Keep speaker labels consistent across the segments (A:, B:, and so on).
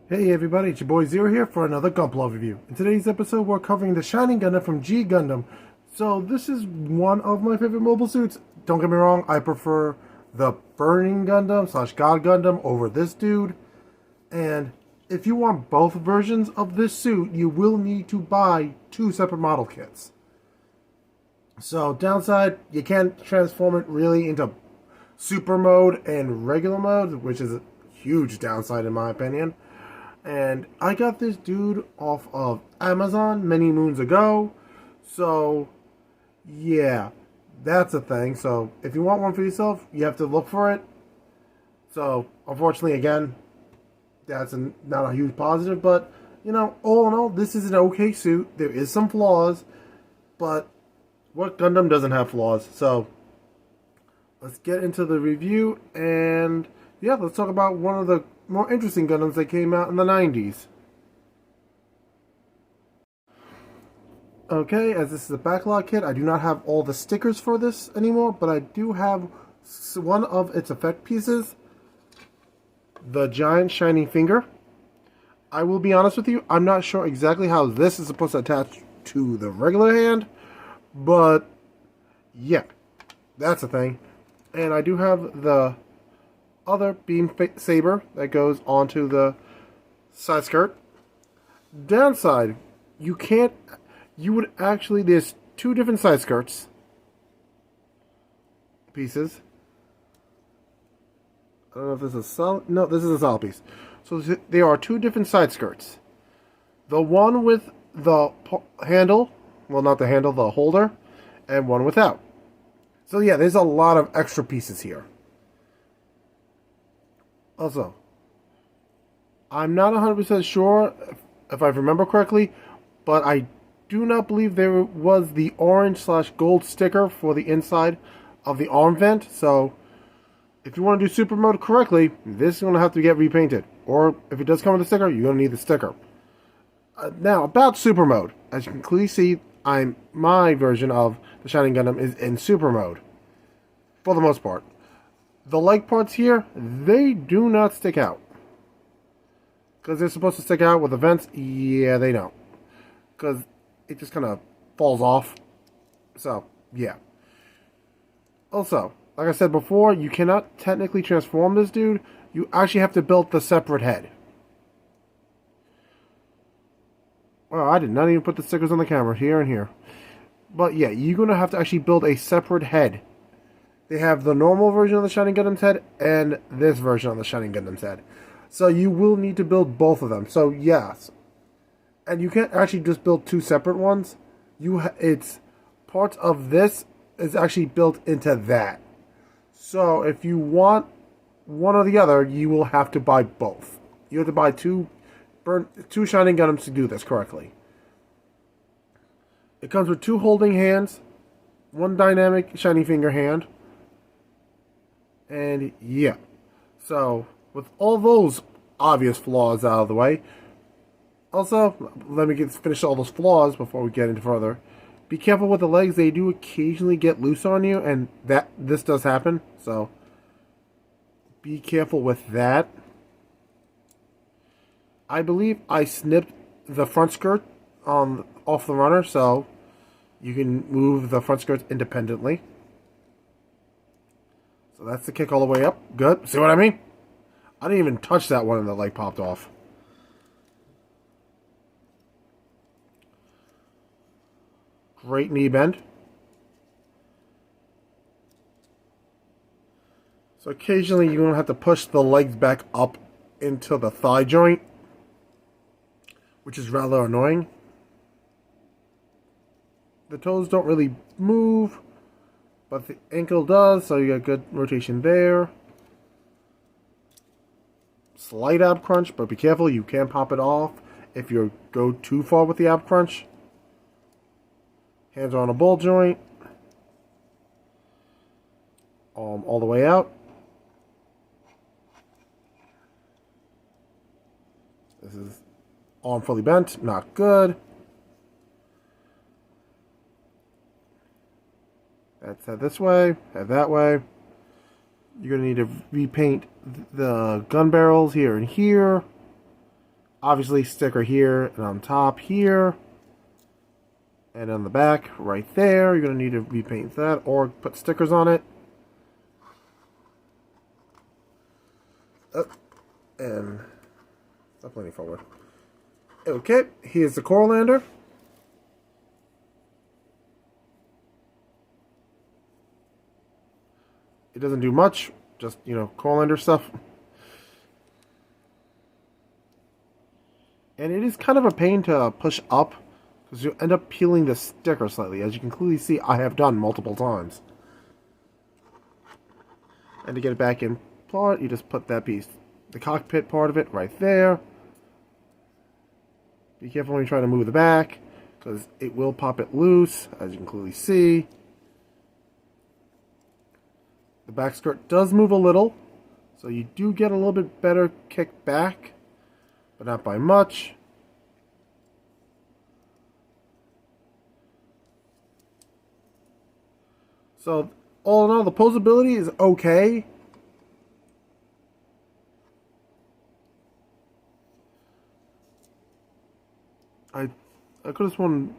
A: Hey everybody, it's your boy Zero here for another gunpla review. In today's episode, we're covering the Shining Gundam from G Gundam. So this is one of my favorite mobile suits. Don't get me wrong, I prefer the Burning Gundam / God Gundam over this dude. And if you want both versions of this suit, you will need to buy two separate model kits. So downside, you can't transform it really into super mode and regular mode, which is a huge downside in my opinion. And I got this dude off of Amazon many moons ago. So, yeah, that's a thing. So, if you want one for yourself, you have to look for it. So, unfortunately, again, that's not a huge positive. But, all in all, this is an okay suit. There is some flaws. But, what Gundam doesn't have flaws? So, let's get into the review. And, yeah, let's talk about one of the more interesting Gundams that came out in the 90s. Okay, as this is a backlog kit, I do not have all the stickers for this anymore, but I do have one of its effect pieces, the giant shining finger. I will be honest with you, I'm not sure exactly how this is supposed to attach to the regular hand, but yeah, that's a thing. And I do have the other beam saber that goes onto the side skirt. Downside, there's two different side skirts pieces. I don't know if this is solid. No, this is a solid piece. So there are two different side skirts. The one with the handle, well, not the handle, the holder, and one without. So yeah, there's a lot of extra pieces here. Also, I'm not 100% sure if I remember correctly, but I do not believe there was the orange / gold sticker for the inside of the arm vent. So, if you want to do super mode correctly, this is going to have to get repainted. Or, if it does come with a sticker, you're going to need the sticker. Now, about super mode. As you can clearly see, my version of the Shining Gundam is in super mode. For the most part. The leg parts here, they do not stick out. Because they're supposed to stick out with the vents. Yeah, they don't. Because it just kind of falls off. So, yeah. Also, like I said before, you cannot technically transform this dude. You actually have to build the separate head. Well, I did not even put the stickers on the camera. Here and here. But yeah, you're going to have to actually build a separate head. They have the normal version of the Shining Gundam's head and this version of the Shining Gundam's head. So you will need to build both of them. So yes. And you can't actually just build two separate ones. It's parts of this is actually built into that. So if you want one or the other, you will have to buy both. You have to buy two Shining Gundams to do this correctly. It comes with two holding hands, one dynamic shining finger hand. And yeah, so with all those obvious flaws out of the way, also, let me finish all those flaws before we get into further. Be careful with the legs, they do occasionally get loose on you, and this does happen, so be careful with that. I believe I snipped the front skirt off the runner, so you can move the front skirts independently. So that's the kick all the way up. Good. See what I mean? I didn't even touch that one and the leg popped off. Great knee bend. So occasionally you're going to have to push the legs back up into the thigh joint, which is rather annoying. The toes don't really move, but the ankle does, so you got good rotation there. Slight ab crunch, but be careful, you can pop it off if you go too far with the ab crunch. Hands are on a ball joint. All the way out. This is arm fully bent, not good. That's head this way, head that way. You're going to need to repaint the gun barrels here and here. Obviously, sticker here and on top here. And on the back, right there, you're going to need to repaint that or put stickers on it. And stop leaning forward. Okay, here's the core lander. It doesn't do much, just, core lander stuff. And it is kind of a pain to push up, because you end up peeling the sticker slightly. As you can clearly see, I have done multiple times. And to get it back in part, you just put that piece, the cockpit part of it, right there. Be careful when you try to move the back, because it will pop it loose, as you can clearly see. The back skirt does move a little, so you do get a little bit better kick back, but not by much. So, all in all, the posability is okay. I could have sworn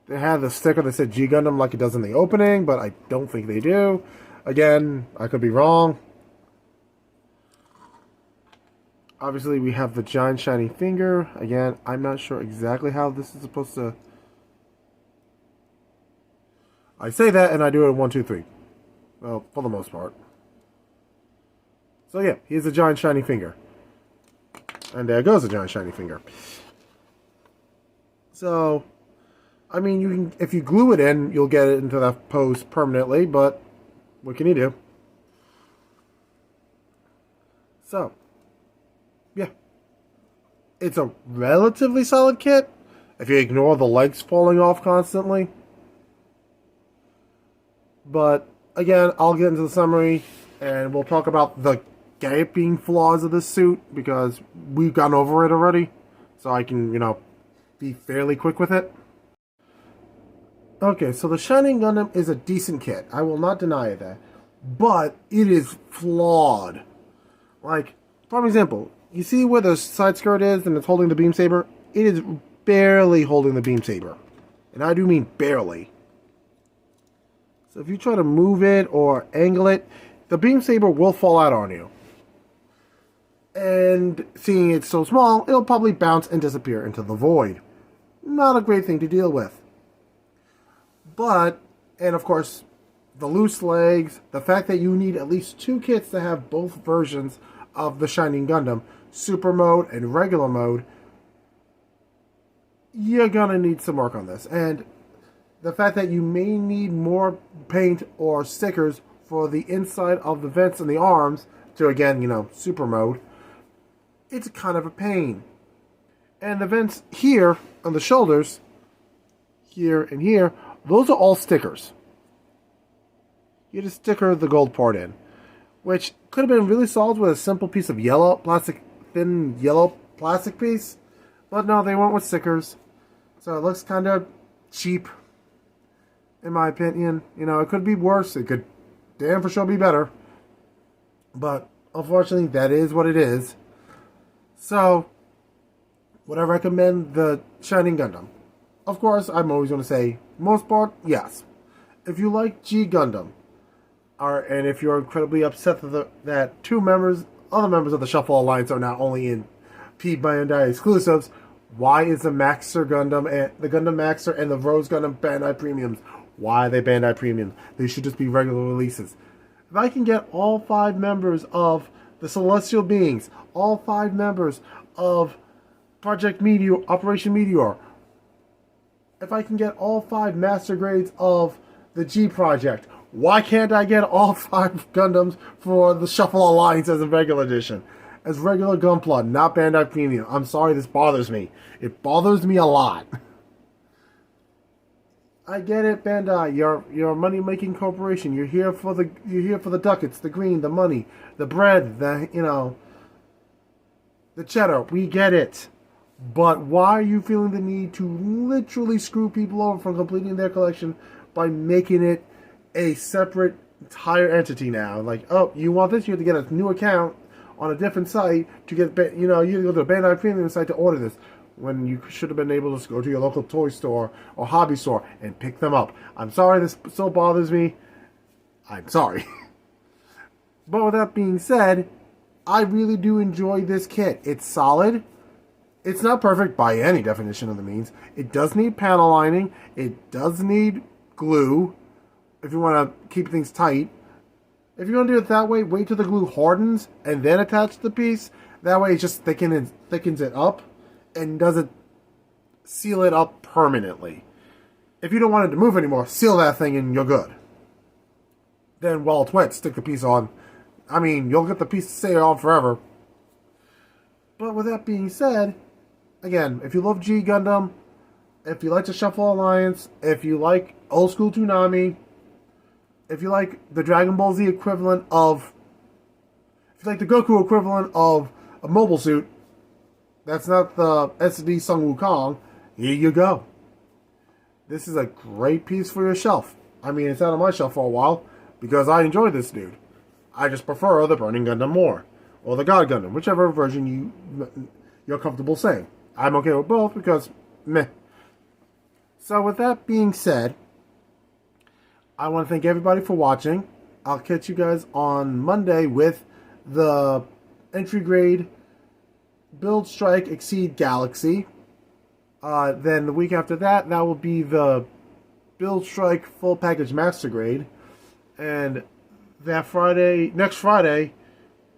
A: they had the sticker that said G Gundam like it does in the opening, but I don't think they do. Again, I could be wrong. Obviously, we have the giant shiny finger. Again, I'm not sure exactly how this is supposed to... I say that and I do it in 1, 2, 3. Well, for the most part. So yeah, here's the giant shiny finger. And there goes the giant shiny finger. So, I mean, you can, if you glue it in, you'll get it into that pose permanently, but what can you do? So, yeah. It's a relatively solid kit, if you ignore the legs falling off constantly. But, again, I'll get into the summary, and we'll talk about the gaping flaws of this suit, because we've gone over it already. So I can, be fairly quick with it. Okay, so the Shining Gundam is a decent kit. I will not deny that. But it is flawed. Like, for example, you see where the side skirt is and it's holding the beam saber? It is barely holding the beam saber. And I do mean barely. So if you try to move it or angle it, the beam saber will fall out on you. And seeing it's so small, it'll probably bounce and disappear into the void. Not a great thing to deal with. But, and of course, the loose legs, the fact that you need at least 2 kits to have both versions of the Shining Gundam, Super Mode and Regular Mode, you're gonna need some work on this. And the fact that you may need more paint or stickers for the inside of the vents and the arms to, again, Super Mode, it's kind of a pain. And the vents here on the shoulders, here and here, those are all stickers. You just sticker the gold part in, which could have been really solved with a simple piece of yellow plastic, thin yellow plastic piece. But no, they went with stickers. So it looks kind of cheap, in my opinion. It could be worse. It could damn for sure be better. But unfortunately, that is what it is. So, would I recommend the Shining Gundam? Of course, I'm always going to say, most part, yes. If you like G Gundam, and if you're incredibly upset that other members of the Shuffle Alliance are now only in P Bandai exclusives, why is the Maxer Gundam, and the Gundam Maxer and the Rose Gundam Bandai Premiums? Why are they Bandai Premiums? They should just be regular releases. If I can get all 5 members of the Celestial Beings, all 5 members of Project Meteor, Operation Meteor, if I can get all 5 master grades of the G Project, why can't I get all 5 Gundams for the Shuffle Alliance as a regular edition? As regular gunpla, not Bandai Premium. I'm sorry, this bothers me. It bothers me a lot. I get it, Bandai. You're a money-making corporation. You're here for the ducats, the green, the money, the bread, the cheddar. We get it. But why are you feeling the need to literally screw people over from completing their collection by making it a separate entire entity now? Like, oh, you want this? You have to get a new account on a different site to get, you go to the Bandai Premium site to order this, when you should have been able to go to your local toy store or hobby store and pick them up. I'm sorry this so bothers me. I'm sorry. But with that being said, I really do enjoy this kit. It's solid. It's not perfect by any definition of the means. It does need panel lining. It does need glue if you want to keep things tight. If you want to do it that way, wait till the glue hardens and then attach the piece. That way it just thickens it up and doesn't seal it up permanently. If you don't want it to move anymore, seal that thing and you're good. Then while it's wet, stick the piece on. I mean, you'll get the piece to stay on forever. But with that being said, again, if you love G Gundam, if you like the Shuffle Alliance, if you like old school Toonami, if you like the Dragon Ball Z equivalent of, if you like the Goku equivalent of a mobile suit, that's not the SD Sun Wukong, here you go. This is a great piece for your shelf. I mean, it's out on my shelf for a while because I enjoy this dude. I just prefer the Burning Gundam more, or the God Gundam, whichever version you're comfortable saying. I'm okay with both because, meh. So with that being said, I want to thank everybody for watching. I'll catch you guys on Monday with the entry grade Build Strike Exceed Galaxy. Then the week after that, that will be the Build Strike Full Package Master Grade. And that Friday, next Friday,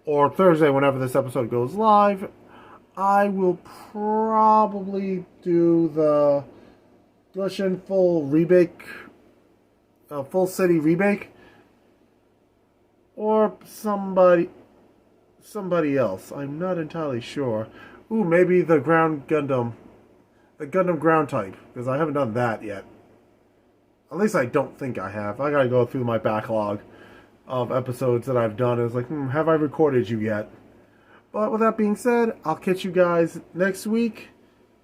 A: or Thursday, whenever this episode goes live, I will probably do the Gushin Full Rebake, Full City Rebake, or somebody else. I'm not entirely sure. Ooh, maybe the Ground Gundam, the Gundam Ground type, because I haven't done that yet. At least I don't think I have. I gotta go through my backlog of episodes that I've done. It's like, have I recorded you yet? But with that being said, I'll catch you guys next week.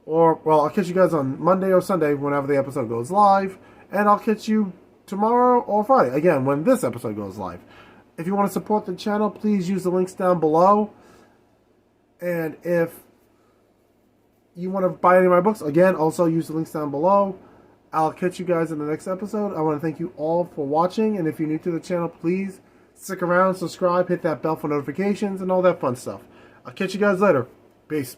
A: Or, well, I'll catch you guys on Monday or Sunday whenever the episode goes live. And I'll catch you tomorrow or Friday. Again, when this episode goes live. If you want to support the channel, please use the links down below. And if you want to buy any of my books, again, also use the links down below. I'll catch you guys in the next episode. I want to thank you all for watching. And if you're new to the channel, please stick around, subscribe, hit that bell for notifications, and all that fun stuff. I'll catch you guys later. Peace.